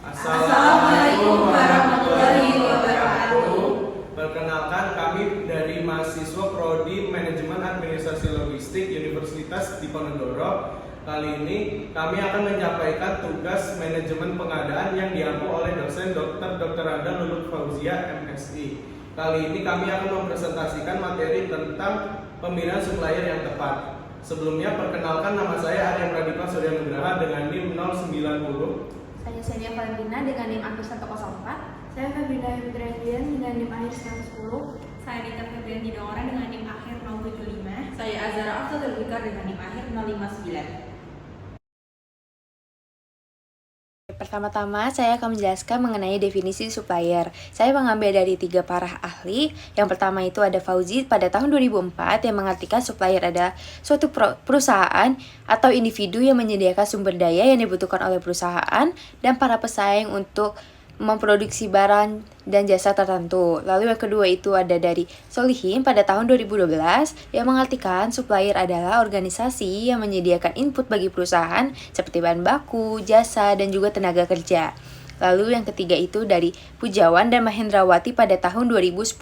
Assalamualaikum warahmatullahi wabarakatuh. Perkenalkan, kami dari mahasiswa Prodi Manajemen Administrasi Logistik Universitas Diponegoro. Kali ini kami akan menyampaikan tugas manajemen pengadaan yang diampu oleh dosen Dr. Anda Luluk Fauzia MSI. Kali ini kami akan mempresentasikan materi tentang pemilihan supplier yang tepat. Sebelumnya, perkenalkan, nama saya Arya Pradipa Surya Nugraha dengan NIM 090. Saya Senia Valentina dengan NIM akhir 104. Saya Febrina Fitrian dengan NIM akhir 110. Saya Dita Febrian Jidongora dengan NIM akhir 075. Saya Azara Afsal Zulfikar dengan NIM akhir 059. Pertama-tama, saya akan menjelaskan mengenai definisi supplier. Saya mengambil dari 3 para ahli. Yang pertama itu ada Fauzi pada tahun 2004 yang mengartikan supplier adalah suatu perusahaan atau individu yang menyediakan sumber daya yang dibutuhkan oleh perusahaan dan para pesaing untuk memproduksi barang dan jasa tertentu. Lalu yang kedua itu ada dari Solihin pada tahun 2012 yang mengartikan supplier adalah organisasi yang menyediakan input bagi perusahaan seperti bahan baku, jasa, dan juga tenaga kerja. Lalu yang ketiga itu dari Pujawan dan Mahendrawati pada tahun 2010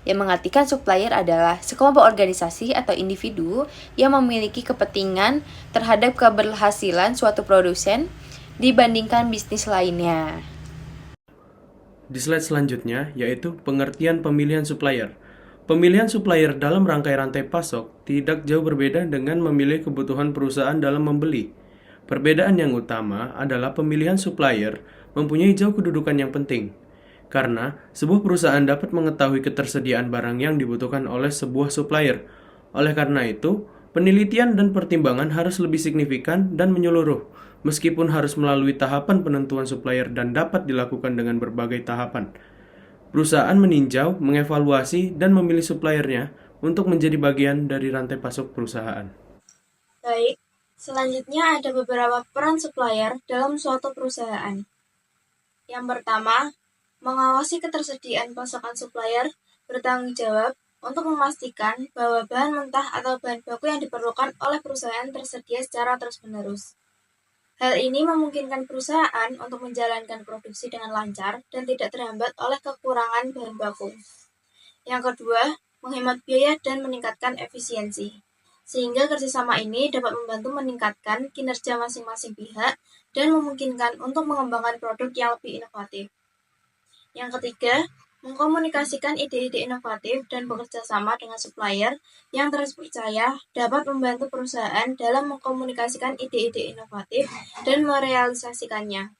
yang mengartikan supplier adalah sekelompok organisasi atau individu yang memiliki kepentingan terhadap keberhasilan suatu produsen dibandingkan bisnis lainnya. Di slide selanjutnya, yaitu pengertian pemilihan supplier. Pemilihan supplier dalam rangkai rantai pasok tidak jauh berbeda dengan memilih kebutuhan perusahaan dalam membeli. Perbedaan yang utama adalah pemilihan supplier mempunyai jauh kedudukan yang penting, karena sebuah perusahaan dapat mengetahui ketersediaan barang yang dibutuhkan oleh sebuah supplier. Oleh karena itu, penelitian dan pertimbangan harus lebih signifikan dan menyeluruh, meskipun harus melalui tahapan penentuan supplier dan dapat dilakukan dengan berbagai tahapan. Perusahaan meninjau, mengevaluasi, dan memilih suppliernya untuk menjadi bagian dari rantai pasok perusahaan. Baik, selanjutnya ada beberapa peran supplier dalam suatu perusahaan. Yang pertama, mengawasi ketersediaan pasokan supplier, bertanggung jawab untuk memastikan bahwa bahan mentah atau bahan baku yang diperlukan oleh perusahaan tersedia secara terus-menerus. Hal ini memungkinkan perusahaan untuk menjalankan produksi dengan lancar dan tidak terhambat oleh kekurangan bahan baku. Yang kedua, menghemat biaya dan meningkatkan efisiensi, sehingga kerjasama ini dapat membantu meningkatkan kinerja masing-masing pihak dan memungkinkan untuk mengembangkan produk yang lebih inovatif. Yang ketiga, mengkomunikasikan ide-ide inovatif dan bekerja sama dengan supplier yang terpercaya dapat membantu perusahaan dalam mengkomunikasikan ide-ide inovatif dan merealisasikannya.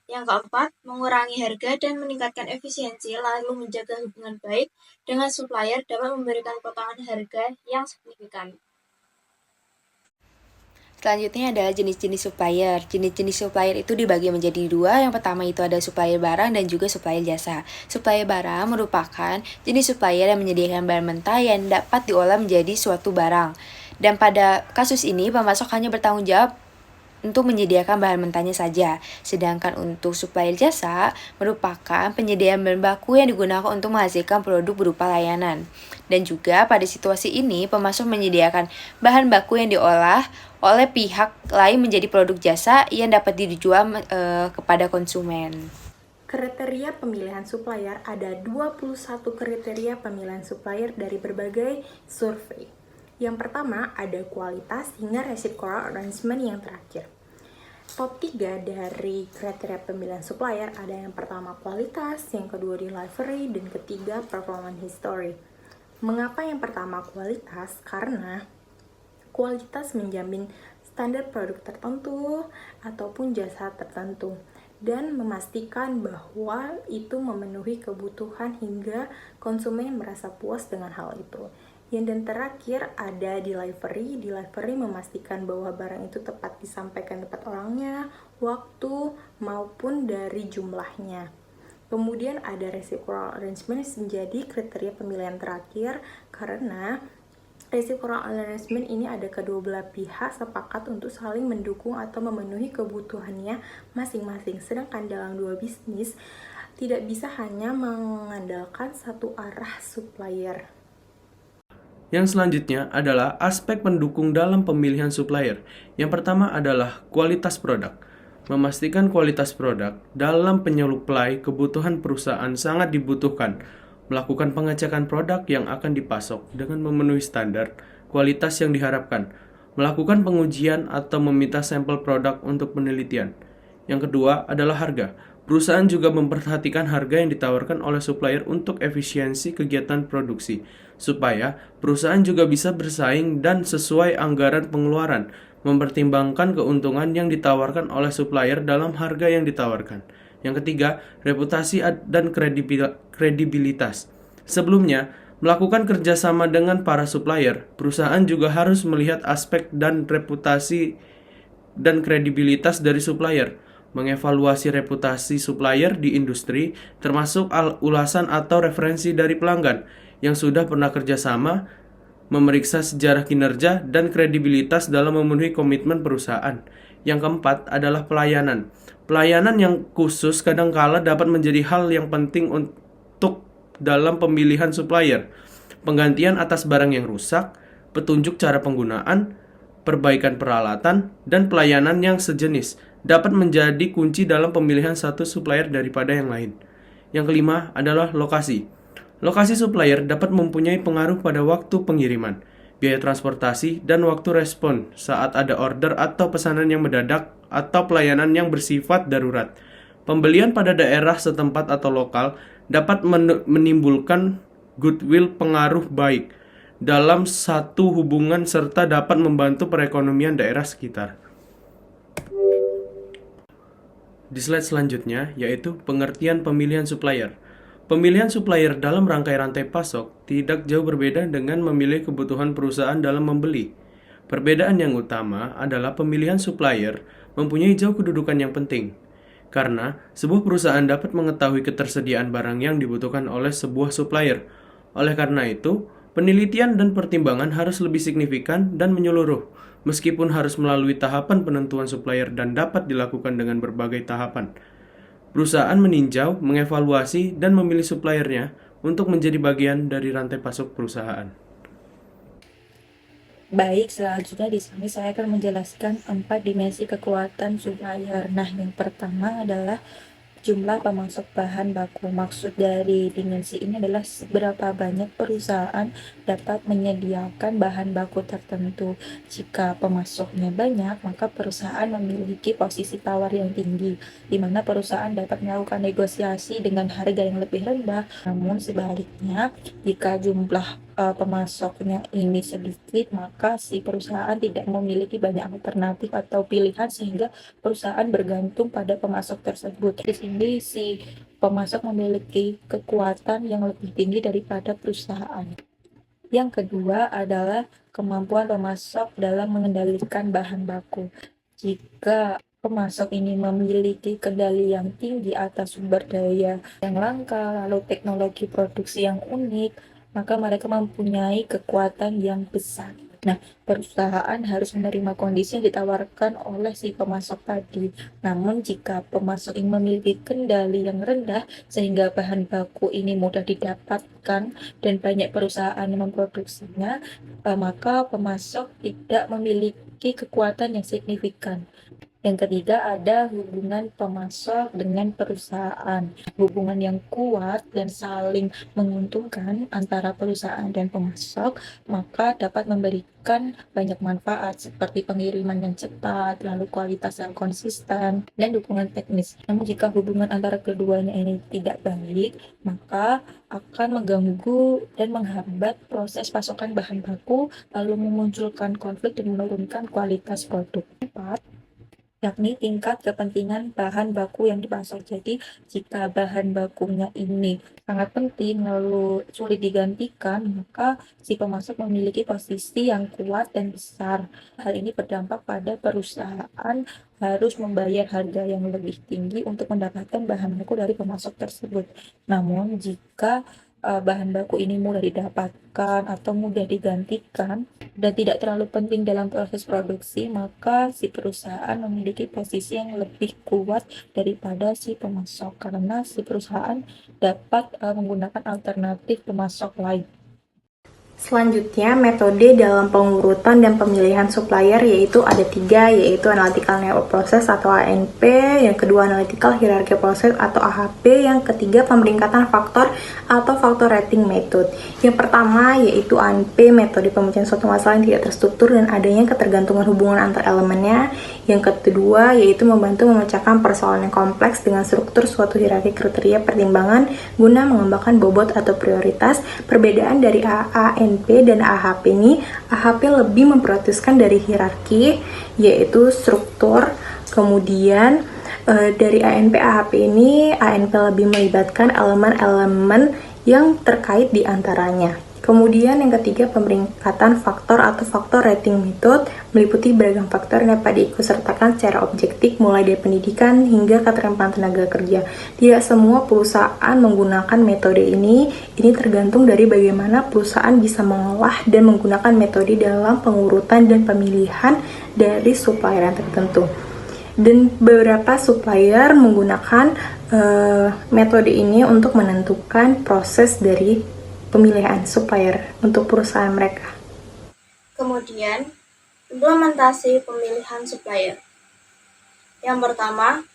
Yang keempat, mengurangi harga dan meningkatkan efisiensi lalu menjaga hubungan baik dengan supplier dapat memberikan potongan harga yang signifikan. Selanjutnya adalah jenis-jenis supplier. Jenis-jenis supplier itu dibagi menjadi 2. Yang pertama itu ada supplier barang dan juga supplier jasa. Supplier barang merupakan jenis supplier yang menyediakan bahan mentah yang dapat diolah menjadi suatu barang. Dan pada kasus ini, pemasok hanya bertanggung jawab untuk menyediakan bahan mentahnya saja. Sedangkan untuk supplier jasa merupakan penyediaan bahan baku yang digunakan untuk menghasilkan produk berupa layanan. Dan juga pada situasi ini, pemasok menyediakan bahan baku yang diolah oleh pihak lain menjadi produk jasa yang dapat dijual kepada konsumen. Kriteria pemilihan supplier ada 21 kriteria pemilihan supplier dari berbagai survei. Yang pertama ada kualitas hingga reciprocal arrangement yang terakhir. Top 3 dari kriteria pemilihan supplier ada yang pertama kualitas, yang kedua delivery, dan ketiga performance history. Mengapa yang pertama kualitas? Karena kualitas menjamin standar produk tertentu ataupun jasa tertentu dan memastikan bahwa itu memenuhi kebutuhan hingga konsumen merasa puas dengan hal itu. Dan terakhir ada delivery. Delivery memastikan bahwa barang itu tepat disampaikan tepat orangnya, waktu, maupun dari jumlahnya. Kemudian ada reciprocal arrangement menjadi kriteria pemilihan terakhir karena reciprocal arrangement ini ada kedua belah pihak sepakat untuk saling mendukung atau memenuhi kebutuhannya masing-masing. Sedangkan dalam dua bisnis tidak bisa hanya mengandalkan satu arah supplier. Yang selanjutnya adalah aspek pendukung dalam pemilihan supplier. Yang pertama adalah kualitas produk. Memastikan kualitas produk dalam penyuplai kebutuhan perusahaan sangat dibutuhkan. Melakukan pengecekan produk yang akan dipasok dengan memenuhi standar kualitas yang diharapkan. Melakukan pengujian atau meminta sampel produk untuk penelitian. Yang kedua adalah harga. Perusahaan juga memperhatikan harga yang ditawarkan oleh supplier untuk efisiensi kegiatan produksi, supaya perusahaan juga bisa bersaing dan sesuai anggaran pengeluaran, mempertimbangkan keuntungan yang ditawarkan oleh supplier dalam harga yang ditawarkan. Yang ketiga, reputasi dan kredibilitas. Sebelumnya, melakukan kerjasama dengan para supplier, perusahaan juga harus melihat aspek dan reputasi dan kredibilitas dari supplier, mengevaluasi reputasi supplier di industri, termasuk ulasan atau referensi dari pelanggan yang sudah pernah kerjasama, memeriksa sejarah kinerja dan kredibilitas dalam memenuhi komitmen perusahaan. Yang keempat adalah pelayanan. Pelayanan yang khusus kadangkala dapat menjadi hal yang penting untuk dalam pemilihan supplier, penggantian atas barang yang rusak, petunjuk cara penggunaan, perbaikan peralatan, dan pelayanan yang sejenis dapat menjadi kunci dalam pemilihan satu supplier daripada yang lain. Yang kelima adalah lokasi. Lokasi supplier dapat mempunyai pengaruh pada waktu pengiriman, biaya transportasi, dan waktu respon saat ada order atau pesanan yang mendadak atau pelayanan yang bersifat darurat. Pembelian pada daerah setempat atau lokal dapat menimbulkan goodwill pengaruh baik dalam satu hubungan serta dapat membantu perekonomian daerah sekitar. Di slide selanjutnya yaitu pengertian pemilihan supplier. Pemilihan supplier dalam rangkai rantai pasok tidak jauh berbeda dengan memilih kebutuhan perusahaan dalam membeli. Perbedaan yang utama adalah pemilihan supplier mempunyai jauh kedudukan yang penting, karena sebuah perusahaan dapat mengetahui ketersediaan barang yang dibutuhkan oleh sebuah supplier. Oleh karena itu, penelitian dan pertimbangan harus lebih signifikan dan menyeluruh, meskipun harus melalui tahapan penentuan supplier dan dapat dilakukan dengan berbagai tahapan. Perusahaan meninjau, mengevaluasi, dan memilih suppliernya untuk menjadi bagian dari rantai pasok perusahaan. Baik, selanjutnya di sini saya akan menjelaskan 4 dimensi kekuatan supplier. Nah, yang pertama adalah jumlah pemasok bahan baku. Maksud dari dimensi ini adalah seberapa banyak perusahaan dapat menyediakan bahan baku tertentu. Jika pemasoknya banyak, maka perusahaan memiliki posisi tawar yang tinggi, di mana perusahaan dapat melakukan negosiasi dengan harga yang lebih rendah. Namun sebaliknya, jika jumlah pemasoknya ini sedikit, maka si perusahaan tidak memiliki banyak alternatif atau pilihan sehingga perusahaan bergantung pada pemasok tersebut. Di sini si pemasok memiliki kekuatan yang lebih tinggi daripada perusahaan. Yang kedua adalah kemampuan pemasok dalam mengendalikan bahan baku. Jika pemasok ini memiliki kendali yang tinggi atas sumber daya yang langka, lalu teknologi produksi yang unik, maka mereka mempunyai kekuatan yang besar. Nah, perusahaan harus menerima kondisi yang ditawarkan oleh si pemasok tadi. Namun, jika pemasok ini memiliki kendali yang rendah, sehingga bahan baku ini mudah didapatkan dan banyak perusahaan yang memproduksinya, maka pemasok tidak memiliki kekuatan yang signifikan. Yang ketiga ada hubungan pemasok dengan perusahaan. Hubungan yang kuat dan saling menguntungkan antara perusahaan dan pemasok, maka dapat memberikan banyak manfaat seperti pengiriman yang cepat, lalu kualitas yang konsisten, dan dukungan teknis. Namun jika hubungan antara keduanya ini tidak baik, maka akan mengganggu dan menghambat proses pasokan bahan baku, lalu memunculkan konflik dan menurunkan kualitas produk. 4, yakni tingkat kepentingan bahan baku yang dipasok. Jadi jika bahan bakunya ini sangat penting lalu sulit digantikan, maka si pemasok memiliki posisi yang kuat dan besar. Hal ini berdampak pada perusahaan harus membayar harga yang lebih tinggi untuk mendapatkan bahan baku dari pemasok tersebut. Namun jika bahan baku ini mudah didapatkan atau mudah digantikan dan tidak terlalu penting dalam proses produksi, maka si perusahaan memiliki posisi yang lebih kuat daripada si pemasok, karena si perusahaan dapat menggunakan alternatif pemasok lain. Selanjutnya, metode dalam pengurutan dan pemilihan supplier yaitu ada 3, yaitu Analytical Network Process atau ANP, yang kedua Analytical Hierarchy Process atau AHP, yang ketiga pemeringkatan faktor atau Factor Rating Method. Yang pertama yaitu ANP, metode pemecahan suatu masalah yang tidak terstruktur dan adanya ketergantungan hubungan antar elemennya. Yang kedua yaitu membantu memecahkan persoalan yang kompleks dengan struktur suatu hierarki kriteria pertimbangan guna mengembangkan bobot atau prioritas. Perbedaan dari ANP dan AHP ini, AHP lebih memprioritaskan dari hierarki yaitu struktur. Kemudian dari ANP AHP ini, ANP lebih melibatkan elemen-elemen yang terkait di antaranya. Kemudian yang ketiga, pemeringkatan faktor atau Factor Rating Method meliputi beragam faktor yang dapat diikutsertakan secara objektif mulai dari pendidikan hingga keterampilan tenaga kerja. Tidak semua perusahaan menggunakan metode ini tergantung dari bagaimana perusahaan bisa mengolah dan menggunakan metode dalam pengurutan dan pemilihan dari supplier yang tertentu. Dan beberapa supplier menggunakan metode ini untuk menentukan proses dari pemilihan supplier untuk perusahaan mereka. Kemudian, implementasi pemilihan supplier. Yang pertama,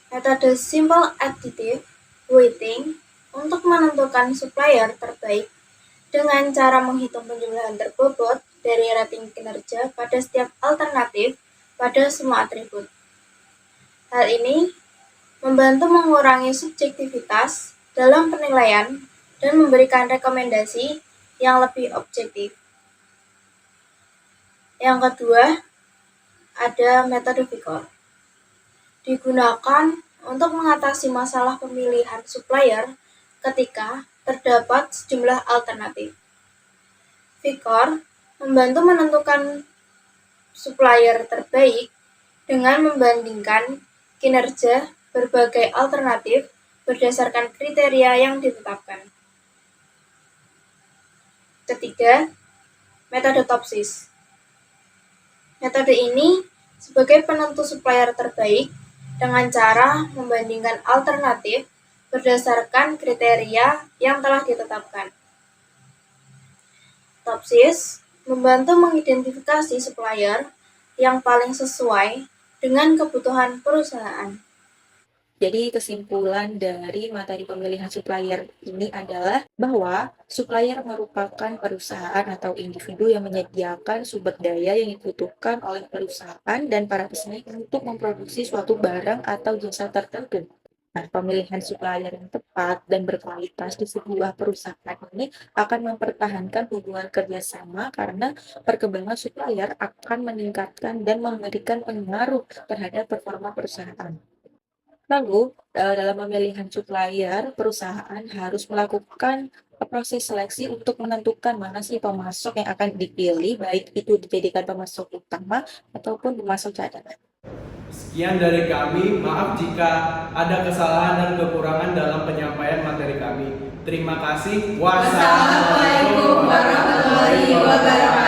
metode Simple Additive Weighting untuk menentukan supplier terbaik dengan cara menghitung penjumlahan terbobot dari rating kinerja pada setiap alternatif pada semua atribut. Hal ini membantu mengurangi subjektivitas dalam penilaian dan memberikan rekomendasi yang lebih objektif. Yang kedua, ada metode Vicor. Digunakan untuk mengatasi masalah pemilihan supplier ketika terdapat sejumlah alternatif. Vicor membantu menentukan supplier terbaik dengan membandingkan kinerja berbagai alternatif berdasarkan kriteria yang ditetapkan. Ketiga, metode Topsys. Metode ini sebagai penentu supplier terbaik dengan cara membandingkan alternatif berdasarkan kriteria yang telah ditetapkan. Topsys membantu mengidentifikasi supplier yang paling sesuai dengan kebutuhan perusahaan. Jadi kesimpulan dari materi pemilihan supplier ini adalah bahwa supplier merupakan perusahaan atau individu yang menyediakan sumber daya yang dibutuhkan oleh perusahaan dan para pesaing untuk memproduksi suatu barang atau jasa tertentu. Nah, pemilihan supplier yang tepat dan berkualitas di sebuah perusahaan ini akan mempertahankan hubungan kerjasama karena perkembangan supplier akan meningkatkan dan memberikan pengaruh terhadap performa perusahaan. Lalu, dalam pemilihan supplier, perusahaan harus melakukan proses seleksi untuk menentukan mana sih pemasok yang akan dipilih, baik itu dijadikan pemasok utama ataupun pemasok cadangan. Sekian dari kami, maaf jika ada kesalahan dan kekurangan dalam penyampaian materi kami. Terima kasih. Wassalamualaikum warahmatullahi wabarakatuh.